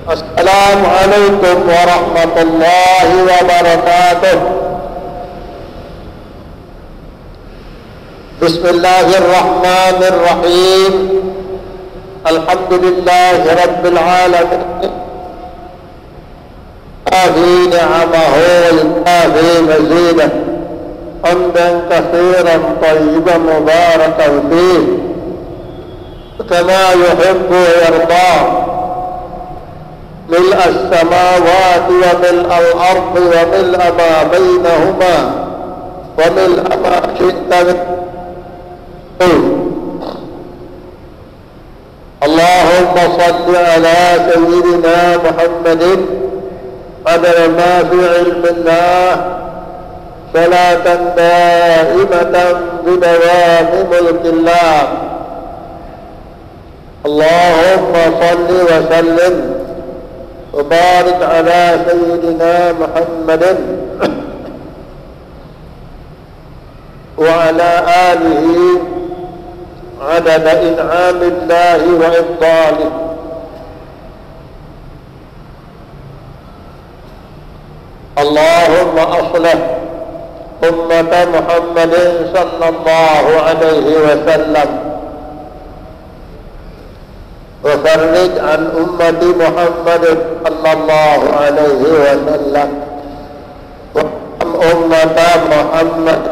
Assalamualaikum warahmatullahi wabarakatuh. Bismillahirrahmanirrahim. Alhamdulillahi rabbil alamin. Ahi ni'amahu wal-ahi mazidah. Hamdan kathiran tayyiban mubarakan fih. Kama yuhibbu wa yarda. ملء السماوات وملء الأرض وملء ما بينهما وملء ما شئت اللهم صل على سيدنا محمد قدر ما في علم الله صلاة دائمة بدوام ملك الله. اللهم صل وسلم وبارك على سيدنا محمد وعلى آله عدد إنعام الله وإفضاله. اللهم أصلح أمة محمد صلى الله عليه وسلم وفرج عن أمة محمد صلى الله عليه وسلم وعن أمة محمد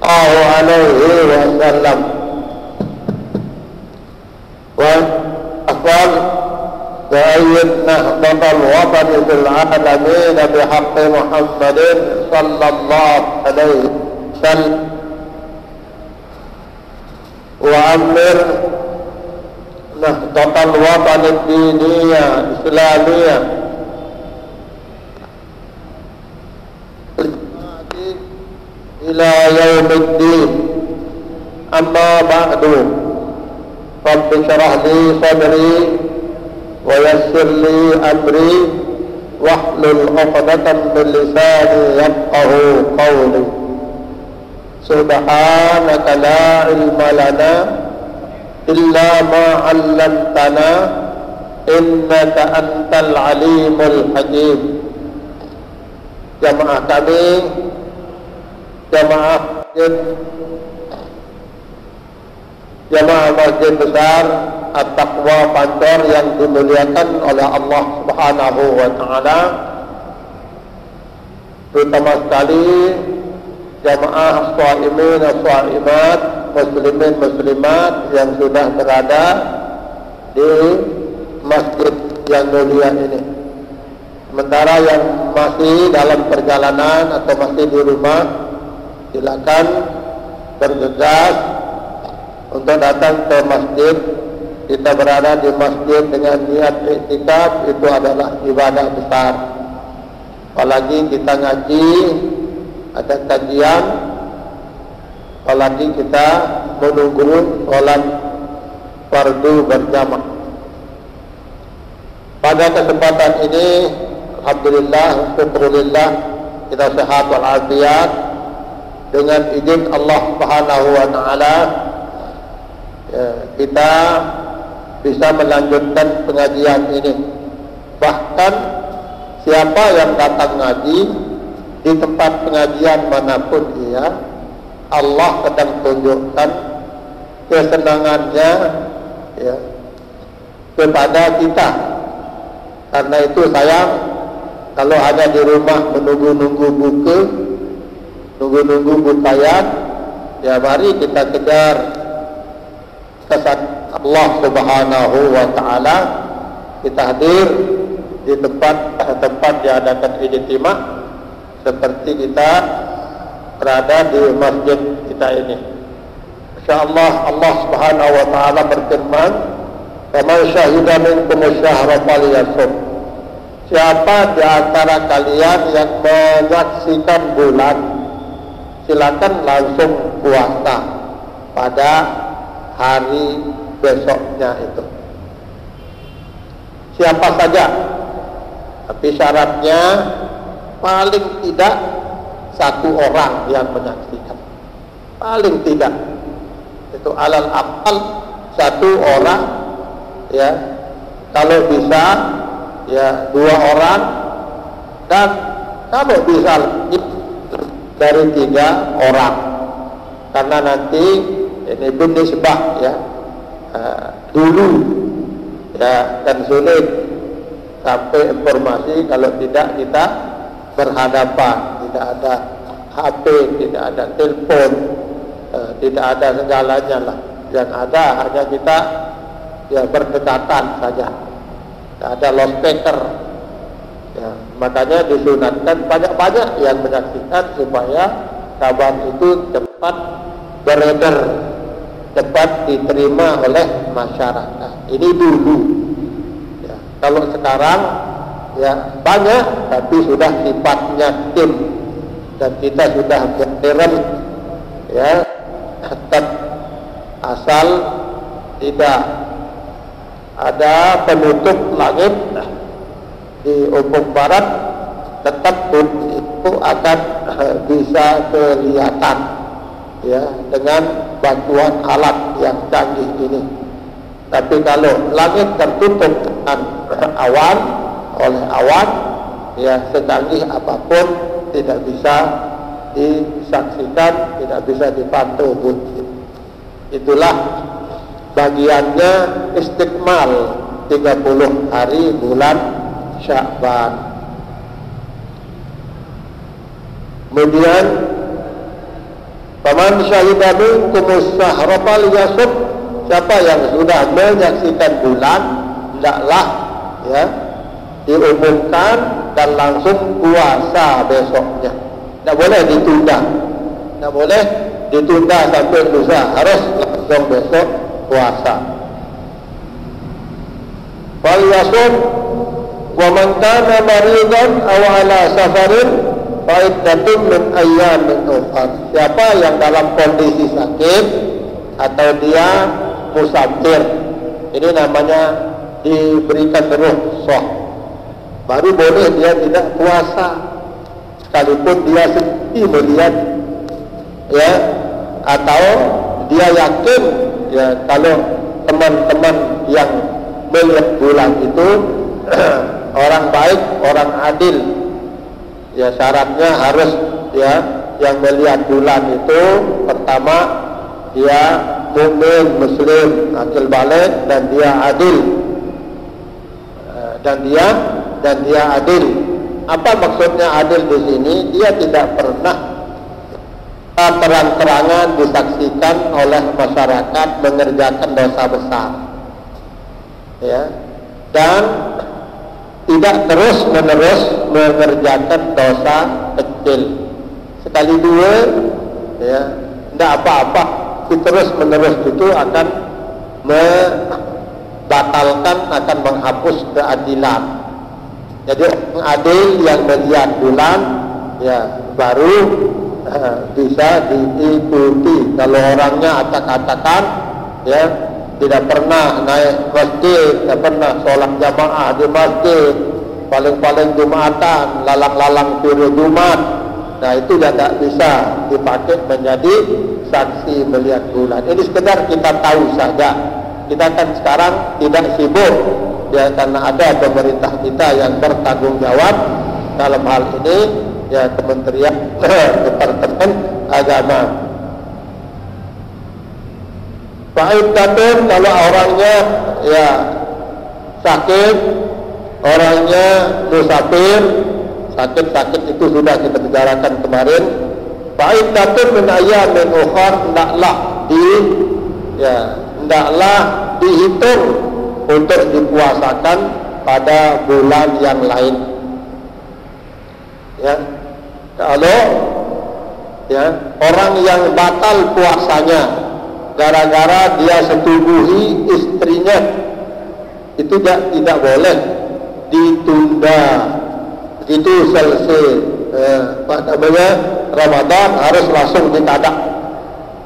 الله عليه وسلم وأفضل وأيد نهضة الوطن في العالمين بحق محمد صلى الله عليه وسلم وعمر نهضة الوطن الدينية الإسلامية إلى يوم الدين. أما بعد رب اشرح لي صدري ويسر لي أمري واحلل عقدة من لساني يفقهوا قولي. سبحانك لا علم لنا إلا ما علمتنا إنك أنت العليم الحكيم. Jamaah kami, jamaah masjid besar At-Taqwa Pancor yang dimuliakan oleh Allah Subhanahu wa Ta'ala, terutama sekali jamaah shaimin shaimat, muslimin muslimat yang sudah berada di masjid yang mulia ini. Sementara yang masih dalam perjalanan atau masih di rumah, silakan bergegas untuk datang ke masjid. Kita berada di masjid dengan niat iktikaf, itu adalah ibadah besar. Apalagi kita ngaji, ada kajian, apalagi kita menunggu sholat fardu berjamaah. Pada kesempatan ini, alhamdulillah, syukurillah, kita sehat walafiat. Dengan izin Allah Subhanahu wa Ta'ala, kita bisa melanjutkan pengajian ini. Bahkan siapa yang datang ngaji di tempat pengajian manapun dia, Allah sedang tunjukkan kesenangannya ya, kepada kita. Karena itu sayang kalau hanya di rumah menunggu-nunggu buku, nunggu-nunggu butayat, ya mari kita kejar kesan Allah Subhanahu wa Ta'ala. Kita hadir di tempat diadakan ijtimah seperti kita berada di masjid kita ini. Insyaallah Allah Subhanahu wa Ta'ala berfirman, "Faman syahida minkum asyhara falyasum." Siapa di antara kalian yang menyaksikan bulan, silakan langsung puasa pada hari besoknya itu. Siapa saja, tapi syaratnya paling tidak satu orang yang menyaksikan. Paling tidak, itu alal aqal satu orang ya kalau bisa ya 2 orang, dan kalau bisa dari 3 orang, karena nanti ini pun nisbah ya, dulu ya, dan sulit sampai informasi kalau tidak kita berhadapan, tidak ada HP, tidak ada telepon, tidak ada segalanya lah. Yang ada hanya kita ya berdekatan saja, tidak ada loudspeaker ya. Makanya disunatkan banyak-banyak yang menyaksikan supaya kabar itu cepat beredar, cepat diterima oleh masyarakat. Ini dulu ya. Kalau sekarang ya banyak, tapi sudah sifatnya tim, dan kita sudah modern ya, tetap asal tidak ada penutup langit di ufuk barat, tetap pun itu akan bisa kelihatan ya dengan bantuan alat yang canggih ini. Tapi kalau langit tertutup dengan awan, oleh awan ya, secanggih apapun tidak bisa disaksikan, tidak bisa dipantau pun. Itulah bagiannya istiqmal 30 hari bulan Sya'ban. Kemudian paman syahida minkumus syahra falyasum, siapa yang sudah menyaksikan bulan hendaklah ya diumumkan dan langsung puasa besoknya. Tidak boleh ditunda, tidak boleh ditunda sampai lusa, harus langsung besok puasa. Falyasum wa man kana maridan aw ala safarin fa iddatun min ayyamin ukhra. Siapa yang dalam kondisi sakit atau dia musafir, ini namanya diberikan rukhsah, baru boleh dia tidak puasa, sekalipun dia sendiri melihat ya, atau dia yakin ya kalau teman-teman yang melihat bulan itu orang baik, orang adil ya. Syaratnya harus ya yang melihat bulan itu pertama dia mukmin, muslim, akil balik, dan dia adil, dan dia adil. Apa maksudnya adil di sini? Dia tidak pernah terang-terangan disaksikan oleh masyarakat mengerjakan dosa besar ya, dan tidak terus-menerus mengerjakan dosa kecil. Sekali dua ya tidak apa-apa, terus-menerus itu akan membatalkan, akan menghapus keadilan. Jadi orang adil yang melihat bulan ya baru bisa diikuti. Kalau orangnya acak-acakan ya, tidak pernah naik masjid, tidak pernah sholat jamaah di masjid, paling-paling Jumatan, lalang-lalang tiru Jumat, nah itu tidak bisa dipakai menjadi saksi melihat bulan. Ini sekedar kita tahu saja. Kita kan sekarang tidak sibuk ya, karena ada pemerintah kita yang bertanggung jawab dalam hal ini ya, Kementerian Departemen Agama. Fa'iddatun, kalau orangnya ya sakit, orangnya musafir, sakit itu sudah kita bicarakan kemarin. Fa'iddatun min ayyamin ukhar, hendaklah dihitung untuk dipuasakan pada bulan yang lain. Ya, kalau ya orang yang batal puasanya gara-gara dia setubuhi istrinya, itu tidak boleh ditunda. Begitu selesai Ramadan harus langsung ditadak.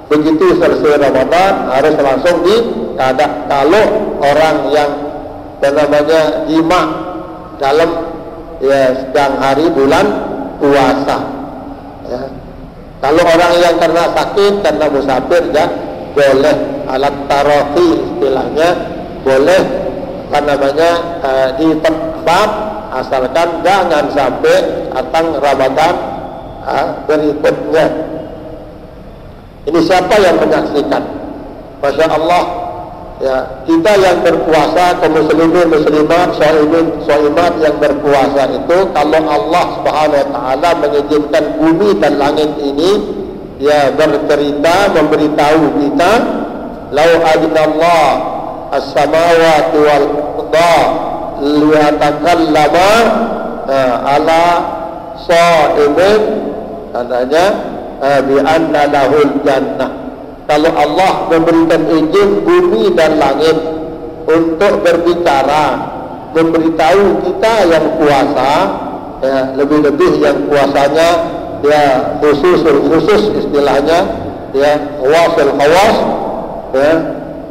Begitu selesai Ramadan harus langsung ditadak. Kalau orang yang jima dalam ya sedang hari bulan puasa ya. Kalau orang yang karena sakit, karena musafir ya boleh, alat tarafi istilahnya, boleh di tempat, asalkan jangan sampai datang Ramadan berikutnya. Ini siapa yang menyaksikan? Masya Allah, ya, kita yang berpuasa, kaum muslimin muslimat, shaimat yang berpuasa itu, kalau Allah Subhanahu wa taala mengizinkan bumi dan langit ini ya bercerita, memberitahu kita, lau adinallah as-samawati wal arda liyatakallama ala shaimin, katanya bi anna lahul jannah. Kalau Allah memberikan izin bumi dan langit untuk berbicara, memberitahu kita yang puasa, ya, lebih-lebih yang puasanya ya khusus istilahnya, ya khawasul khawas, ya,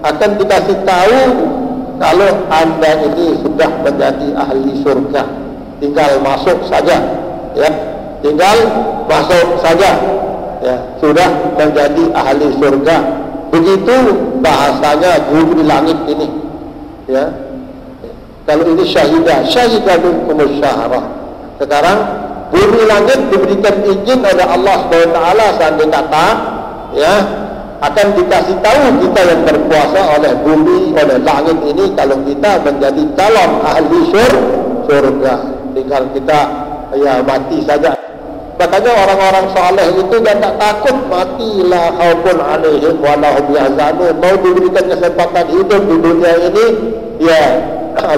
akan dikasih tahu kalau Anda ini sudah menjadi ahli surga, tinggal masuk saja, ya, tinggal masuk saja, ya, sudah menjadi ahli surga. Begitu bahasanya bumi langit ini, ya. Kalau ini syahidah minkumus syahra. Sekarang bumi langit diberikan izin oleh Allah SWT sampai kata, ya, akan dikasih tahu kita yang berpuasa oleh bumi, oleh langit ini, kalau kita menjadi calon ahli surga, tinggal kita ya mati saja. Makanya orang-orang saleh itu dia tak takut mati, la khaufun alaihim wa lahum yahzanun. Mau diberikan kesempatan hidup di dunia ini, ya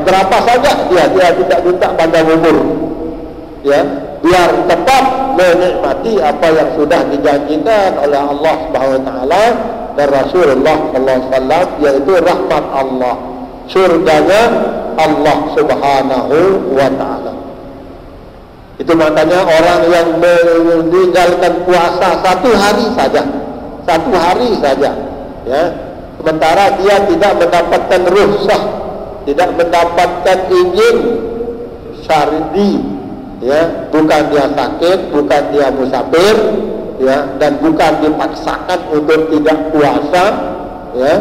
berapa saja dia tidak minta panjang umur, ya, biar tetap menikmati apa yang sudah dijanjikan oleh Allah Subhanahu wa taala dan Rasulullah sallallahu alaihi wasallam, yaitu rahmat Allah, surganya Allah Subhanahu wa taala. Itu makanya orang yang meninggalkan puasa satu hari saja, ya, sementara dia tidak mendapatkan rukhsah, tidak mendapatkan izin syar'i, ya, bukan dia sakit, bukan dia musafir, ya, dan bukan dipaksakan untuk tidak puasa, ya,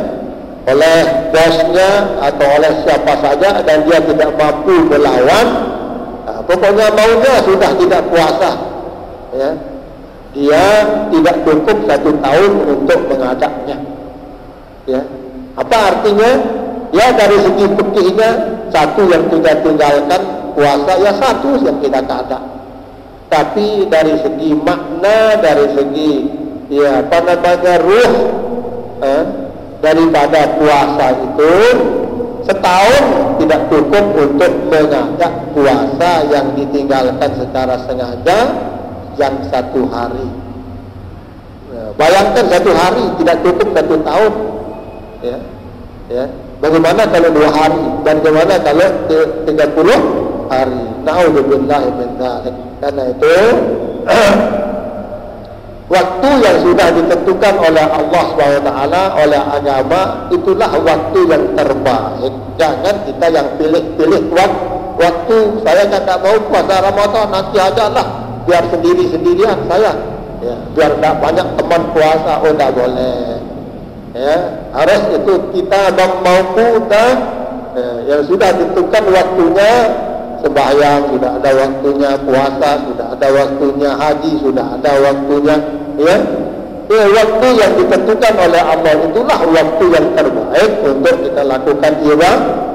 oleh bosnya atau oleh siapa saja, dan dia tidak mampu melawan. Pokoknya maunya sudah tidak puasa, ya, dia tidak cukup 1 tahun untuk mengadaknya, ya. Apa artinya? Ya, dari segi fikihnya satu yang kita tinggalkan puasa, ya satu yang kita kadak. Tapi dari segi makna, dari segi ya ruh daripada puasa itu, setahun tidak cukup untuk mengajak puasa yang ditinggalkan secara sengaja yang 1 hari. Bayangkan 1 hari tidak cukup 1 tahun, ya, ya. Bagaimana kalau 2 hari? Dan bagaimana kalau 30 hari? Na'udzubillahi min dzalik. Karena itu waktu yang sudah ditentukan oleh Allah SWT, oleh agama, itulah waktu yang terbaik. Jangan kita yang pilih-pilih waktu. Saya tak mau puasa Ramadan, nanti aja lah, biar sendiri-sendirian saya, ya, biar tak banyak teman puasa. Oh, tak boleh, ya. Harus itu kita mampu dan yang sudah ditentukan waktunya. Sembahyang sudah ada waktunya, puasa sudah ada waktunya, haji sudah ada waktunya, ya. Waktu yang ditentukan oleh Allah itulah waktu yang terbaik untuk kita lakukan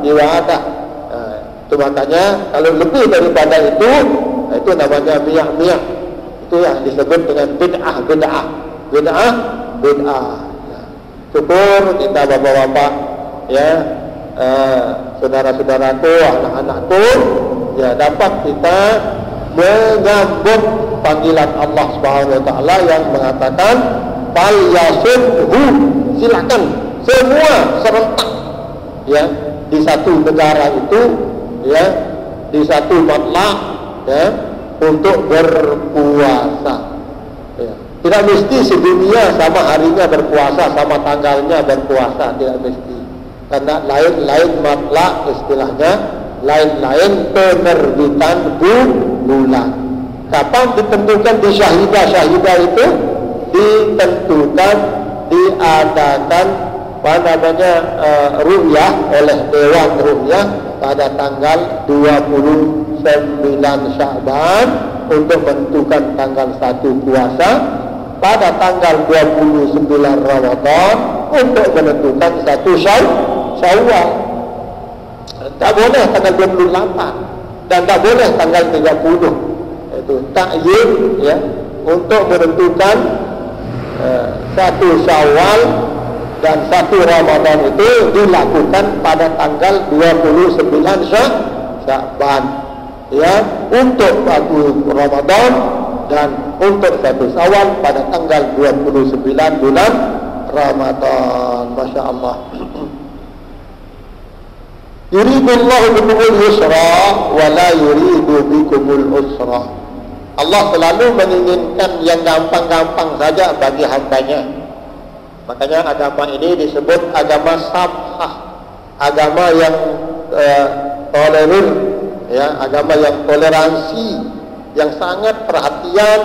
ibadah. Itu makanya kalau lebih daripada itu namanya miyak. Itu yang disebut dengan bid'ah. Syukur kita bapak-bapak, ya, saudara-saudaraku, anak-anakku, ya, dapat kita menyambut panggilan Allah Subhanahu wa taala yang mengatakan fal yasumhu, silakan semua serentak, ya, di satu negara itu, ya, di satu matlaq, ya, untuk berpuasa, ya. Tidak mesti sedunia sama harinya berpuasa, sama tanggalnya berpuasa, tidak mesti. Karena lain-lain matlaq istilahnya, lain-lain penerbitan bulan. Kapan ditentukan di syahidah itu? Ditentukan, diadakan ru'yah oleh Dewan Ru'yah pada tanggal 29 Sya'ban untuk menentukan tanggal 1 puasa, pada tanggal 29 Ramadan untuk menentukan 1 Syawal. Tak boleh tanggal 28 dan tak boleh tanggal 30. Itu ta'yin, ya, untuk menentukan 1 Syawal dan 1 Ramadan itu dilakukan pada tanggal 29 Sya'ban, ya, untuk 1 Ramadan dan untuk 1 Syawal pada tanggal 29 bulan Ramadan. Masya Allah. Yuridullahu bikumul yusra wa la yuridu bikumul usra. Allah selalu menginginkan yang gampang-gampang saja bagi hambanya. Makanya agama ini disebut agama samhah, agama yang toleran, ya, agama yang toleransi, yang sangat perhatian,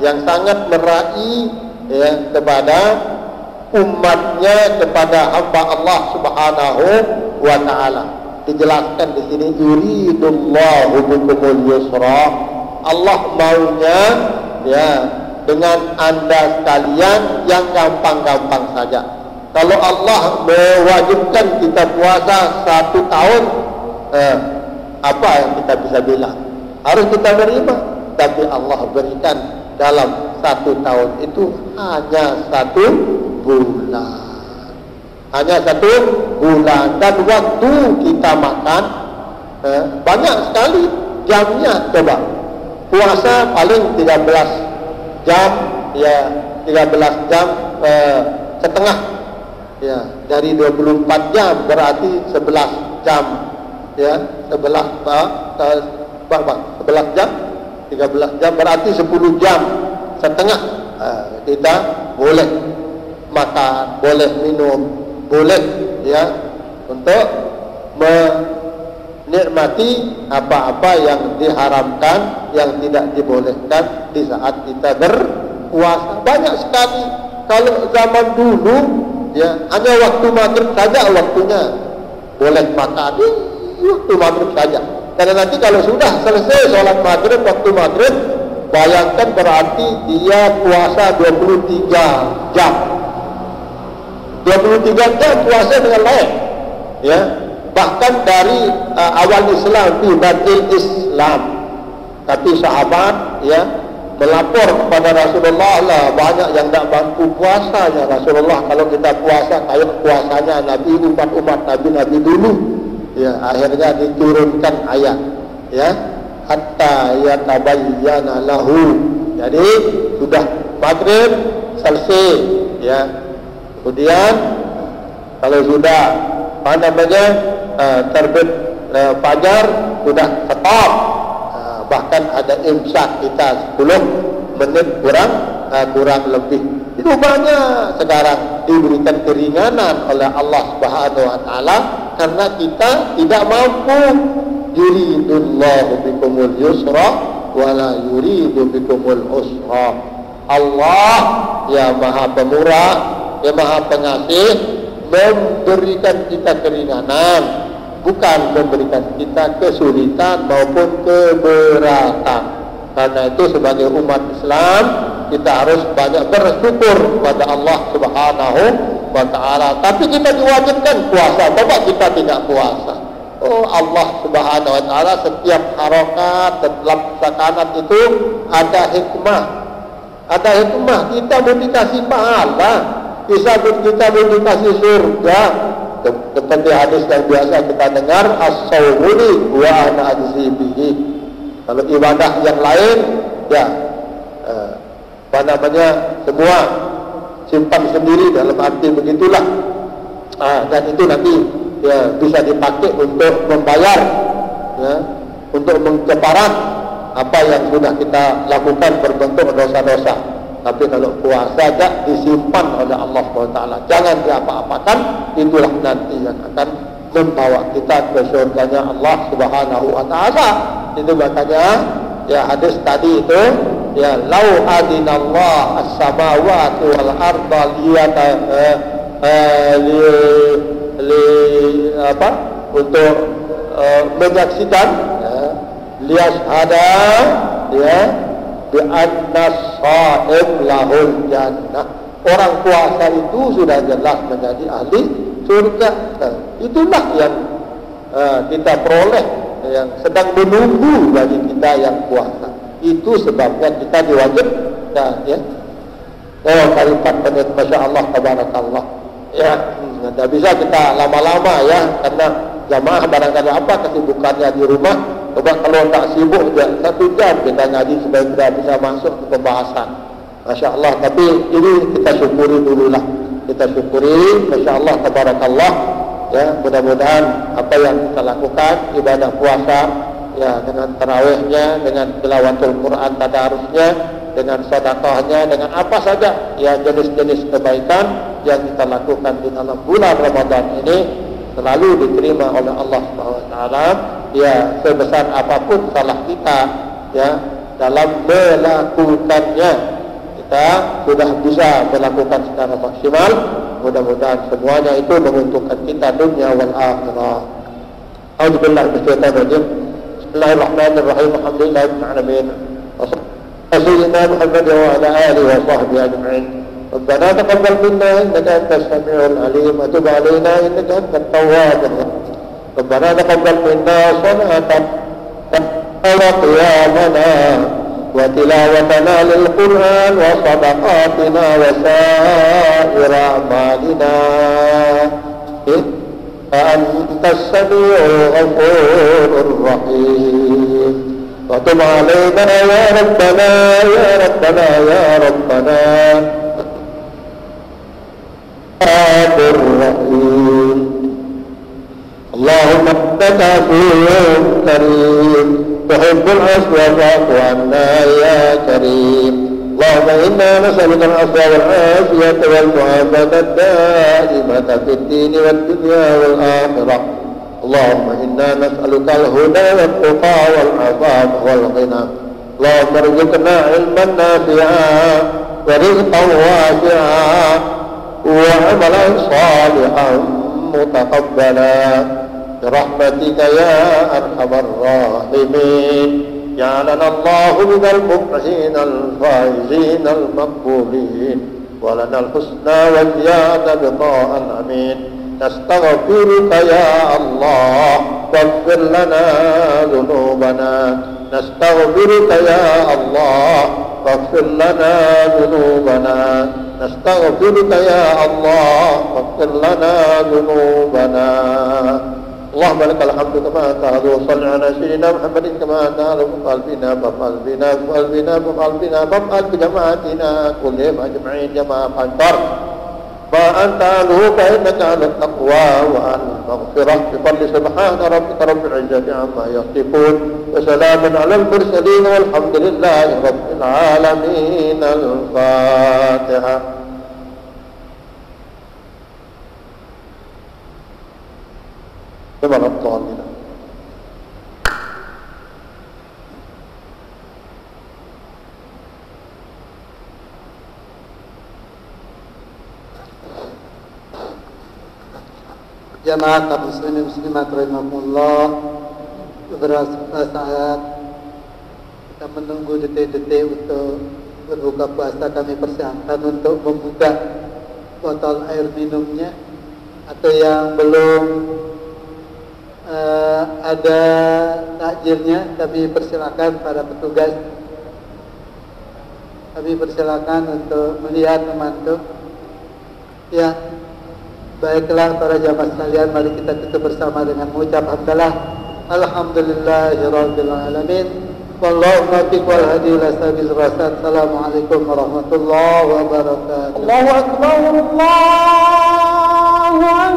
yang sangat meraih, ya, kepada umatnya, kepada hamba Allah Subhanahu wa Ta'ala. Dijelaskan di sini, yuridullahu bikumul yusra. Allah maunya, ya, dengan anda sekalian yang gampang-gampang saja. Kalau Allah mewajibkan kita puasa 1 tahun, apa yang kita bisa bilang? Harus kita menerima. Tapi Allah berikan dalam 1 tahun itu hanya 1 bulan. Hanya 1 bulan. Dan waktu kita makan banyak sekali jamnya. Coba puasa paling 13 jam, ya, 13 jam setengah, ya, dari 24 jam berarti 11 jam, ya, 11 jam, 13 jam berarti 10 jam setengah. Kita boleh makan, boleh minum, boleh, ya, untuk menikmati apa-apa yang diharamkan, yang tidak dibolehkan di saat kita berpuasa. Banyak sekali. Kalau zaman dulu, ya, hanya waktu maghrib saja waktunya boleh makan, waktu maghrib saja. Karena nanti kalau sudah selesai sholat maghrib, waktu maghrib, bayangkan berarti dia puasa 23 jam. 23 jam puasa dengan lain, ya. Bahkan dari awal Islam, di Badil Islam, tapi sahabat, ya, melapor kepada Rasulullah, lah, banyak yang tak mampu puasanya Rasulullah. Kalau kita puasa kayak puasanya Nabi, umat Nabi dulu, ya. Akhirnya diturunkan ayat, ya, hatta yatabayyana lahu. Jadi sudah maghrib selesai, ya. Kemudian kalau sudah terbit fajar, sudah stop, bahkan ada imsak kita 10 menit kurang lebih. Itu banyak sekarang diberikan keringanan oleh Allah Subhanahu wa Ta'ala karena kita tidak mampu. Yuridullahu bikumul yusra wa la yuridu bikumul usra. Allah, ya, Maha Pemurah, ya, Maha Pengasih, memberikan kita keringanan, bukan memberikan kita kesulitan maupun keberatan. Karena itu sebagai umat Islam kita harus banyak bersyukur kepada Allah Subhanahu wa Ta'ala. Tapi kita diwajibkan puasa, coba kita tidak puasa. Oh, Allah Subhanahu wa Ta'ala setiap harokat, setiap sakanat itu ada hikmah. Ada hikmah, kita mau dikasih pahala, kita mau dikasih surga. Seperti hadis yang biasa kita dengar, as-sawmuni wa ana ajzi bihi. Kalau ibadah yang lain, ya, semua simpan sendiri, dalam arti begitulah. Dan itu nanti, ya, bisa dipakai untuk membayar, ya, untuk mengkeparat apa yang sudah kita lakukan berbentuk dosa-dosa. Tapi kalau puasa saja disimpan oleh Allah SWT, jangan diapa-apakan. Itulah nanti yang akan membawa kita ke surganya Allah Subhanahu wa Ta'ala. Itu makanya, ya, hadis tadi itu, ya, lau adinallah as-samawati wal arda untuk menyaksikan liashhada bi anna shaim lahul jannah. Orang puasa itu sudah jelas menjadi ahli surga. Itulah yang kita peroleh, yang sedang menunggu bagi kita yang puasa. Itu sebabnya kita diwajibkan, ya. Oh, kali 4 menit, masya Allah, tabarakallah. Ya, tidak bisa kita lama-lama, ya, karena jamaah barangkali apa kesibukannya di rumah. Coba kalau tak sibuk, ya, 1 jam kita ngaji supaya tidak bisa masuk ke pembahasan. Masya Allah, tapi ini kita syukuri dululah. Kita syukuri, masya Allah, tabarakallah. Ya, mudah-mudahan apa yang kita lakukan ibadah puasa, ya, dengan tarawihnya, dengan tilawatul Quran tadarusnya, dengan sedekahnya, dengan apa saja ya jenis-jenis kebaikan yang kita lakukan di dalam bulan Ramadan ini selalu diterima oleh Allah SWT. Ya, sebesar apapun salah kita, ya, dalam melakukannya, kita sudah bisa melakukan secara maksimal. Mudah-mudahan semuanya itu menguntungkan kita dunia wal akhirah. A'udzubillahi minasyaitonir rajim. Bismillahirrahmanirrahim. Alhamdulillahirabbil alamin. Sayyidina Muhammad wa ala alihi wa sahbihi ajma'in. Rabbana taqabbal minna innaka antas samiul alim wa tub 'alaina innaka antat tawwabur rahim. Rabbana taqabbal minna salatan wa qiyamana wa tilawatana lil Qur'an wa sadaqatina wa sa'ir a'malina. Antas samiul ghafurur rahim. Wa tub 'alaina ya Rabbana ya Rabbana ya Rabbana ghafurur rahim. Allahumma innaka 'afuwwun karim tuhibbul 'afwa fa'fu 'anna ya karim. Allahumma inna nas'aluka al-'afwa wal 'afiyata wal mu'afata ad-da'imata fid din wad dunya wal akhirah. Allahumma inna nas'aluka al-huda wat tuqa wal 'afaf wal ghina. Allahumma arzuqna 'ilman nafi'an wa rizqan wasi'an wa 'amalan salihan mutaqabbalan. برحمتك يا أرحم الراحمين. جعلنا الله من المفلحين الفائزين المقبولين ولنا الحسنى وزيادة بطاء الأمين. نستغفرك يا الله واغفر لنا ذنوبنا. نستغفرك يا الله واغفر لنا ذنوبنا. نستغفرك يا الله واغفر لنا ذنوبنا. اللهم لك الحمد كما تعالى وصل على سيدنا محمد كما تعالى وفعل بنا فافعل بنا فافعل بنا فافعل بنا فافعل بجماعتنا كلهم أجمعين جماعة قدر ما أنت عنه فإنك على التقوى وعلى المغفرة بفضل سبحان ربك رب العزة عما يصفون وسلام على المرسلين والحمد لله رب العالمين. الفاتحة. Terima kasih. Jamaah kaum muslimin muslimat rahimakumullah, beberapa saat kita menunggu detik-detik untuk berbuka puasa. Kami persiapkan untuk membuka botol air minumnya, atau yang belum ada takjilnya, kami persilakan para petugas, kami persilakan untuk melihat memantau. Ya, baiklah para jamaah sekalian, mari kita tutup bersama dengan mengucap hamdalah. Alhamdulillahirabbil alamin. Wallahu muwaffiq wal hadi ila sabil rasyad. Assalamualaikum warahmatullahi wabarakatuh. Allahu akbar. Allahu akbar.